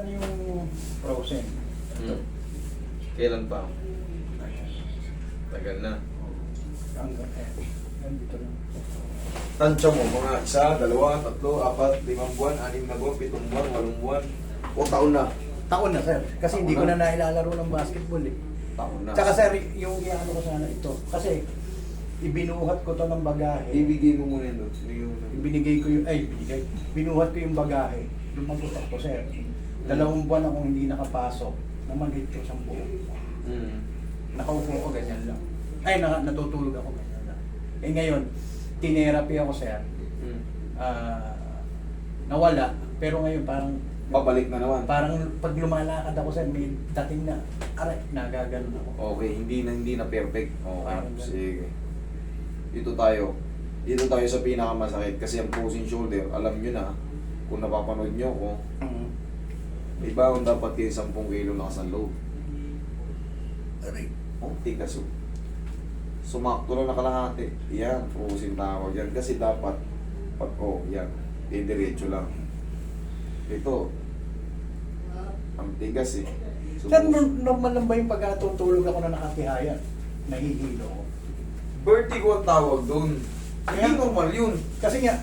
ano yung frozen. Ito. Kailan pa? Tagal na. Hanggang dito lang. Tansya mo, mga 1, 2, 3, 4, 5 buwan, 6 na buwan, 7 buwan, 8 buwan, o taon na. Taon na, sir. Kasi Taon hindi ko na. na nailalaro ng basketball eh. Taon na. Tsaka sir, yung iano ko sana ito. Kasi ibinuhat ko to ng bagahe. Ibigay mo muna yun doon. Binigay ko yung, binuhat ko yung bagahe. Lumagot ako, sir. 2 buwan akong hindi nakapasok. Namanhit ko sa buo. Nakaupo ko, ganyan lang. Natutulog ako, ganyan lang. Eh ngayon, tinerapy ako, sir. Nawala. Pero ngayon parang, Babalik na naman. parang pag lumalakad ako, sir, may dating na, aray, nagaganon ako. Okay, hindi na perfect. Okay, Parang ganun. sige. Dito tayo sa pinakamasakit kasi ang frozen shoulder, alam nyo na, kung napapanood nyo ko, iba kung dapat kayo 10 kilo na sa loob. Aray. Oh, tigas oh. Sumakto lang na kalahati. Yan, frozen tawag yan. Kasi dapat, pag yan, diretso lang. Ito, ang tigas eh. Sir, normal lang ba yung pagkatutulog ako na nakatihayan? Nahihilo ko. Vertigo ang tawag doon. Hindi normal yun. Kasi nga,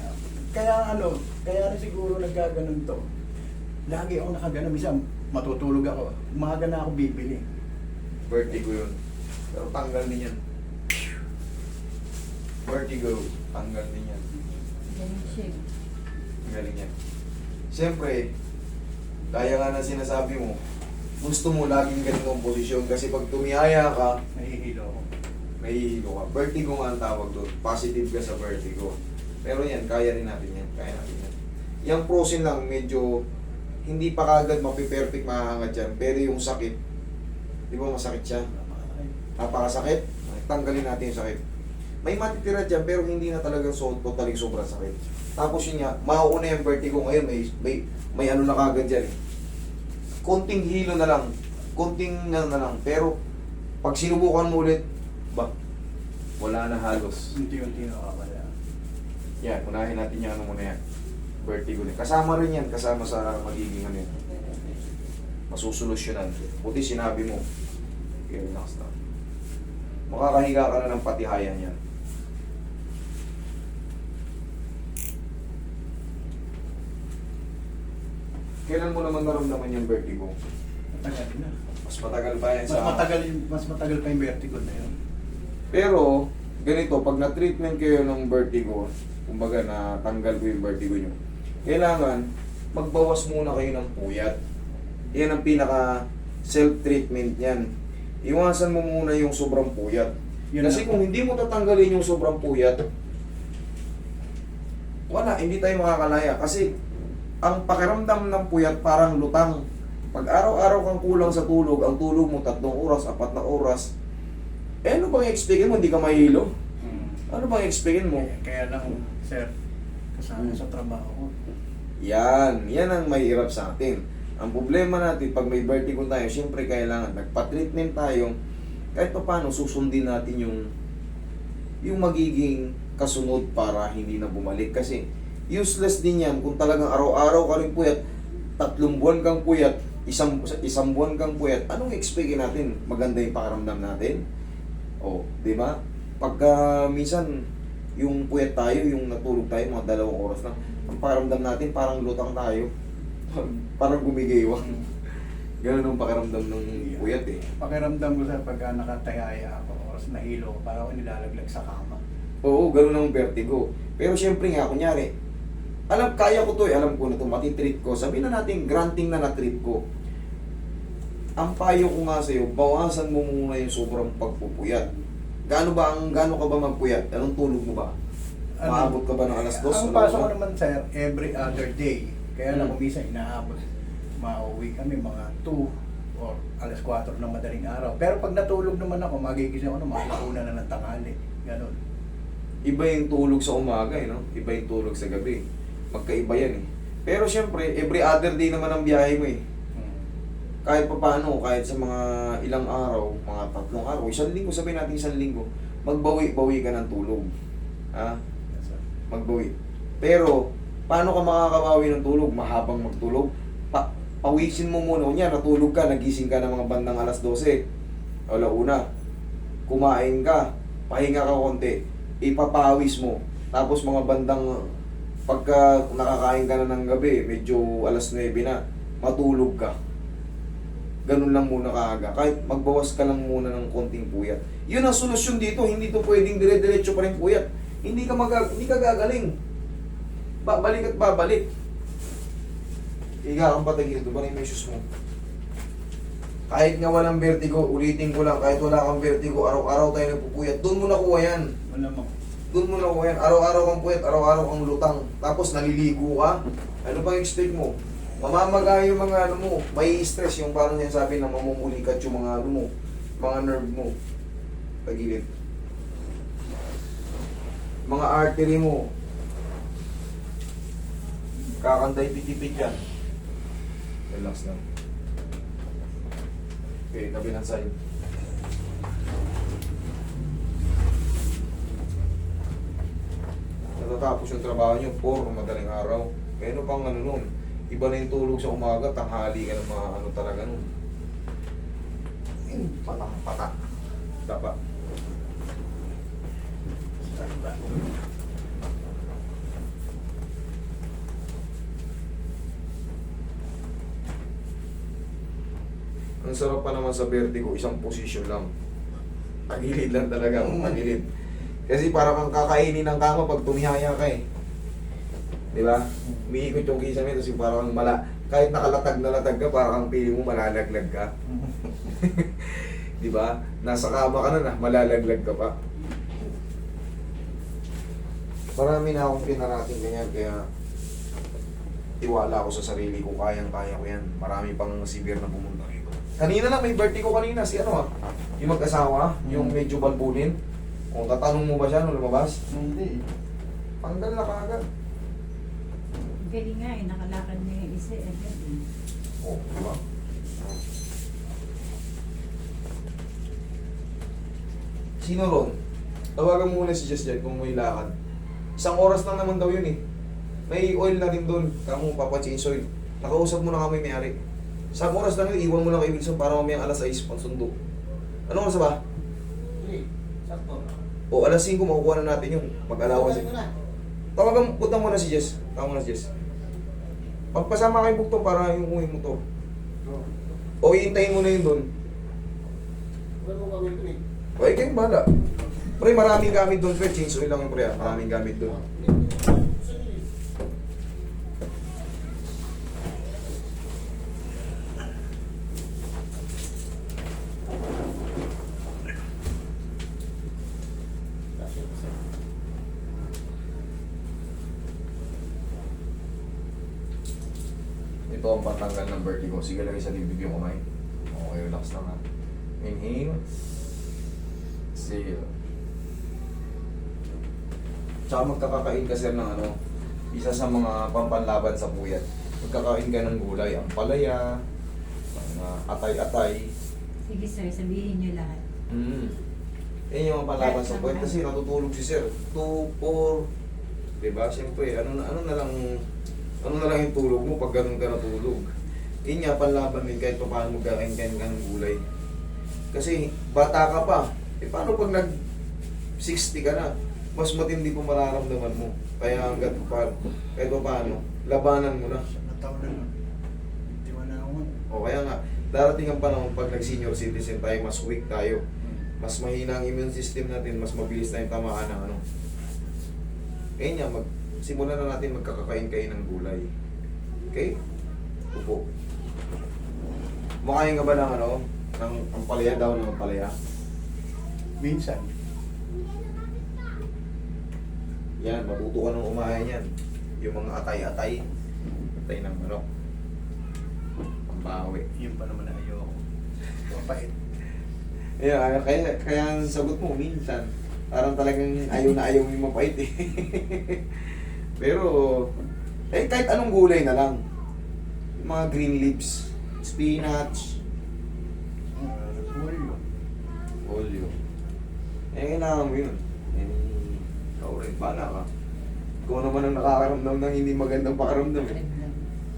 kaya rin siguro nagkaganon to. Lagi ako nakaganon, minsan matutulog ako. Umaga na ako bibili. Vertigo yun. Pero tanggal din yan. Vertigo, tanggal din yan. Ang galing yan. Siyempre, kaya nga na sinasabi mo, gusto mo laging ganitong posisyon kasi pag tumihaya ka, Nahihilo ako. mahihilo ka. Vertigo nga ang tawag doon. Positive ka sa vertigo. Pero yan, kaya rin natin yan. Kaya natin yan. Yung frozen lang, medyo hindi pa kagad mapiperfect mahangat yan. Pero yung sakit, di ba masakit siya? Napakasakit. Tanggalin natin yung sakit. May matitira dyan pero hindi na talagang totaling sobrang sakit. Tapos yun nga, mauuna yung vertigo ngayon, may ano na kagad dyan eh. Konting hilo na lang. Konting na lang. Pero pag sinubukan mo ulit, wala na halos. Unti-unti nakakala. Yan, unahin natin yung ano muna yan. Vertigo na. Kasama rin yan, kasama sa magiging ano yan. Masusolusyonan. Buti sinabi mo. Okay, relax na. Makakahiga ka na ng patihayan yan. Kailan mo naman naramdaman yung vertigo? Matagal na. Mas matagal pa yan sa... Mas matagal pa yung vertigo na yun. Pero, ganito, pag na-treatment kayo ng vertigo, kumbaga natanggal ko yung vertigo nyo, kailangan magbawas muna kayo ng puyat. Yan ang pinaka self-treatment yan. Iwasan mo muna yung sobrang puyat. Kasi kung hindi mo tatanggalin yung sobrang puyat, wala, hindi tayo makakalaya. Kasi ang pakiramdam ng puyat parang lutang. Pag araw-araw kang kulang sa tulog, ang tulog mo 3 oras, 4 na oras, ano bang i-explain mo? Hindi ka mahilo? Ano bang i-explain mo? Kaya lang, sir, kasama sa trabaho ko. Yan ang mahirap sa atin. Ang problema natin, pag may vertigo tayo, siyempre kailangan nagpa-treatment tayo, kahit pa paano susundin natin yung magiging kasunod para hindi na bumalik. Kasi useless din yan kung talagang araw-araw ka rin puyat, 3 buwan kang puyat, isang buwan kang puyat, anong expect natin? Maganda yung pakaramdam natin? O, di ba? Pagka minsan, yung puyat tayo, yung natulog tayo, mga 2 oras lang, ang pakaramdam natin, parang lutang tayo. Parang gumigiwang. Ganun ang pakiramdam ng puyat eh. Pakiramdam ko sa pagka nakatayaya ako, oras nahilo ko, parang ako nilalaglag sa kama. Oo, ganun ang vertigo. Pero syempre nga, kunyari, kaya ko to eh, alam ko na to, matitreat ko. Sabihin na natin, granting na na-treat ko. Ang payo ko nga sa'yo, bawasan mo muna yung sobrang pagpupuyat. Gaano ka ba magpuyat? Anong tulog mo ba? Maabot ka ba ng alas 2? Ang pasok ko naman, sir, every other day. Kaya lang kung minsan inaabot. Mauwi kami mga 2 or alas 4 ng madaling araw. Pero pag natulog naman ako, magigising ako ng mga 1 na ng tanghali. Ganon. Iba yung tulog sa umaga eh, no? Iba yung tulog sa gabi. Magkaiba yan eh. Pero syempre, every other day naman ang biyahe mo eh. Kahit pa paano, kahit sa mga ilang araw, mga 3 araw, 1 linggo, sabihin natin 1 linggo, magbawi-bawi ka ng tulog. Ha? Yes, sir. Magbawi. Pero, paano ka makakabawi ng tulog? Mahabang magtulog? pawisin mo muna. Kunya, natulog ka, nagising ka ng mga bandang alas 12. O launa. Kumain ka, pahinga ka konti, ipapawis mo. Tapos mga bandang, pagka nakakain ka na ng gabi, medyo alas 9 na, matulog ka. Ganun lang muna kaaga. Kahit magbawas ka lang muna ng konting puyat. Yun ang solusyon dito. Hindi to pwedeng dire-diretso pa rin puyat. Hindi ka gagaling. Babalik at babalik. Higa kang patagil. Ito ba rin yung issues mo? Kahit nga walang vertigo, ulitin ko lang, kahit wala kang vertigo, araw-araw tayo nagpupuyat. Doon mo nakuha yan. Malamang. Doon mo nakuha yan. Araw-araw kang puyat, araw-araw kang lutang. Tapos naliligo ka. Ano pang expect mo? Mamamaga yung mga ano mo, may stress yung parang yan sabi na mamumulikat yung mga ano mo, mga nerve mo. Tagilid. Mga artery mo. Kakanday pitipit yan. Relax lang. Okay, kabilang side. Natatapos yung trabaho nyo, 4 madaling araw. Kaya ano pang ano nun? Iba na yung tulog sa umaga, tanghali ka ng mga ano talaga nun. Pata. Dapat. Ang sarap pa naman sa vertigo, isang position lang. Tagilid lang talaga, tagilid. Kasi para kang kakainin ng kama pag tumihaya ka eh. Di ba? Umiikot yung kisame, tapos yung parang kahit nakalatag na latag ka, parang pili mo malalaglag ka. Di ba? Nasa kama ka na, malalaglag ka pa. Marami na akong pinarating ganyan, kaya tiwala ako sa sarili ko, kayang-kaya ko yan. Marami pang severe na pumunta rito. Kanina lang, may vertigo kanina, si ano yung mag-asawa, yung medyo balbunin. Kung tatanong mo ba siya nung lumabas? Hindi. Tanggal na kaagad. Galing nga eh, nakalakad niya yung isa eh. Oh, di ba? Sino ron? Tawagan mo muna si Jess dyan kung may lakad. 1 oras lang naman daw yun eh. May oil na rin doon. Kamo papa-change oil. Nakausap mo na kami may-ari. 1 oras lang yun, iwan mo lang kay Wilson para mamayang alas 6 pang sundo. Anong oras ba? Sakto. O alas 5 makukuha na natin yun. Mag-alawa si... Tawagan, punta mo na si Jess. Tawag mo na si Jess. Pagpasama kay Bugto para yung uwi mo to. O iintayin mo na yun doon. Wala mo gagawin ito eh. O kayong bahala. Pre, maraming gamit doon, pre. Change oil lang yung pre. Maraming gamit doon. Ito ang patanggal ng vertigo. Sige, lagay sa dibdib yung kamay. Okay, relax lang ha. Inhale. Exhale. Tsaka magkakakain ka sir ng ano, isa sa mga pampanlaban sa puyat. Magkakain ka ng gulay, ang palaya, mga atay-atay. Sige sir, sabihin niyo lahat. Yan yung pampanlaban sa puyat kasi natutulog si sir. 2, 4, diba? Siyempre, ano na lang yung tulog mo pag ganun ka natulog. Yun nga, panlaban din kahit pa paano magkakain ka ng gulay. Kasi bata ka pa, paano pag nag-60 ka na, mas matindi po mararamdaman mo. Kaya hanggat pa, kahit pa paano, labanan mo na. Nataon na nun. Di ba na ako? O kaya nga, darating ang panahon pag nag-senior citizen tayo, mas weak tayo. Mas mahina ang immune system natin, mas mabilis tayong tamaan ng ano. Kaya nga, simulan na natin magkakakain kayo ng gulay. Okay? Upo. Makain ka ba ng ano? Ng palaya daw, ng palaya? Minsan. Yan, matuto ka ng umahin yan. Yung mga atay-atay. Atay ng manok. Ang bawi. Yun pa naman na ayoko. Mapait. Yeah, kaya ang sagot mo, minsan. Parang talagang ayaw na ayaw yung mapait eh. Pero, kahit anong gulay na lang. Yung mga green leaves, spinach, Polio. olyo. Kailangan mo yun. Ikaw rin, bala ka. Ikaw naman ang nakakaramdam ng hindi magandang pakaramdam eh.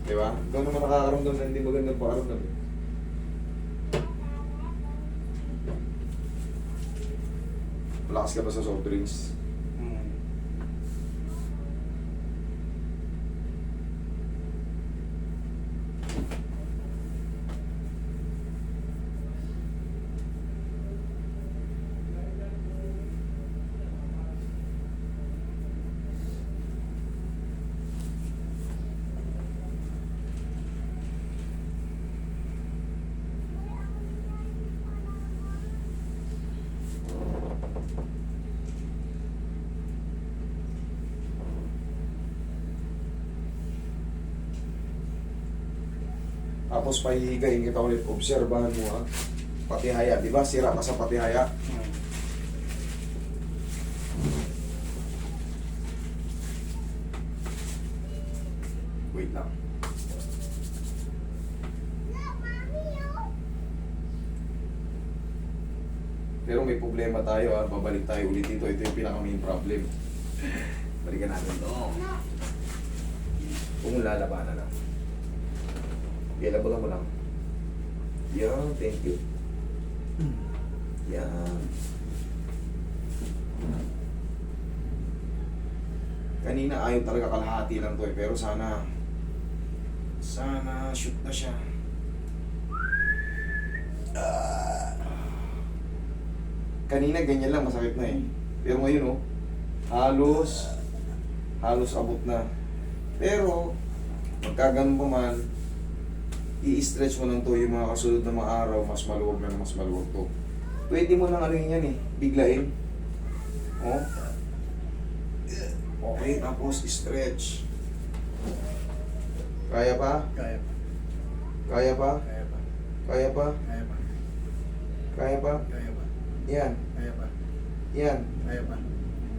Di ba? Ikaw naman nakakaramdam na hindi magandang pakaramdam. Malakas ka ba sa soft drinks? Hmm. Tapos pahihigayin kita ulit, obserbahan mo ha. Patihaya, di ba? Sira ka sa patihaya. Hmm. Wait lang. Pero may problema tayo ha. Babalik tayo ulit dito. Ito yung pinaka main problem. Balikan natin to. Kung lalabanan na. Ilabalan mo lang. Yan, thank you. Yan. Kanina ayaw talaga kalahati lang to eh. Pero sana shoot na siya. Kanina ganyan lang, masakit na eh. Pero ngayon oh, halos abot na. Pero magkaganon pa man, i-stretch mo lang to yung mga kasunod na mga araw, mas maluwag na mas maluwag to. Pwede mo nang ano yan eh, biglain. Oh. Okay, tapos stretch. Kaya pa? Kaya pa. Kaya pa? Kaya pa. Kaya pa? Kaya pa. Kaya pa? Kaya pa. Yan. Kaya pa. Yan. Kaya pa.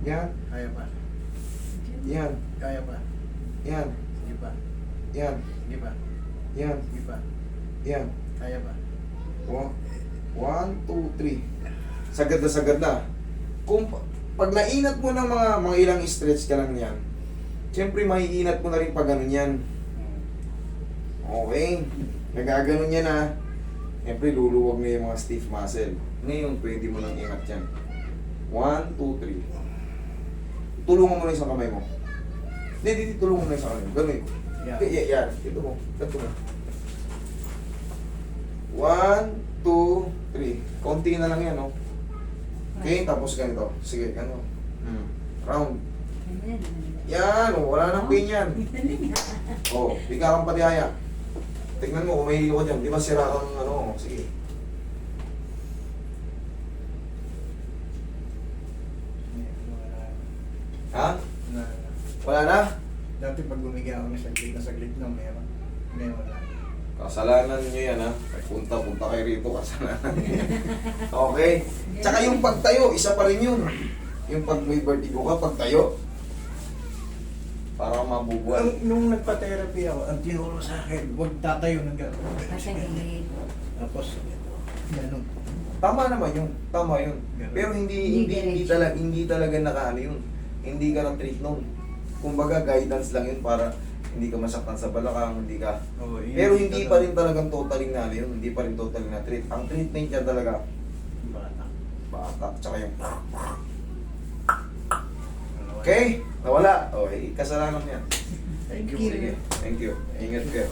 Yan. Kaya pa. Yan. Kaya pa. Yan. Sige pa. Yan. Sige pa. Yan. Sige pa. Yan. Kaya pa. 1, 2, 3. Sagad na. Kung pag nainat mo ng mga ilang stretch ka lang yan, siyempre maiinat mo na rin pag ganun yan. Okay. Nagaganon yan ha. Siyempre luluwag na yung mga stiff muscle. Ngayon, pwede mo nang ingat yan. 1, 2, 3. Tulungan mo na yung isang kamay mo. Hindi, tulungan mo na yung isang kamay mo. Ganun. Yeah. Yan. Ito mo. Ito mo. 1, 2, 3. Konti na lang yan, no? Okay, tapos ganito. Sige, ganito. Round. Yan, oh, wala nang pain yan. Oh, bigla kang patihaya. Tignan mo kung may hilo ka dyan. Di ba sira kang ano? Sige. Ha? Wala na? Dati pag gumiga ako na saglit na meron. Meron na. Kasalanan nyo yan ha. Punta kayo rito, kasalanan nyo yan. Okay? Tsaka yung pagtayo, isa pa rin yun. Yung pag may vertigo ka, pagtayo. Para mabubuan. Nung nagpa-therapy ako, ang tinuro sa akin, huwag tatayo ng gano'n. Patagilid. Tapos, gano'n. Tama naman yun. Tama yun. Ganun. Pero hindi talaga nakaano yun. Hindi ka na-treat nun. Kumbaga, guidance lang yun para hindi ka masaktan sa balakang, hindi ka... Oo, yun, Pero hindi pa rin talagang totally na yun. Hindi pa rin totally na treat. Ang treatment niya talaga, bata. Tsaka yung... Okay? Nawala? Okay, kasalanan yan. Thank you. Sige. Thank you. Ingat ka.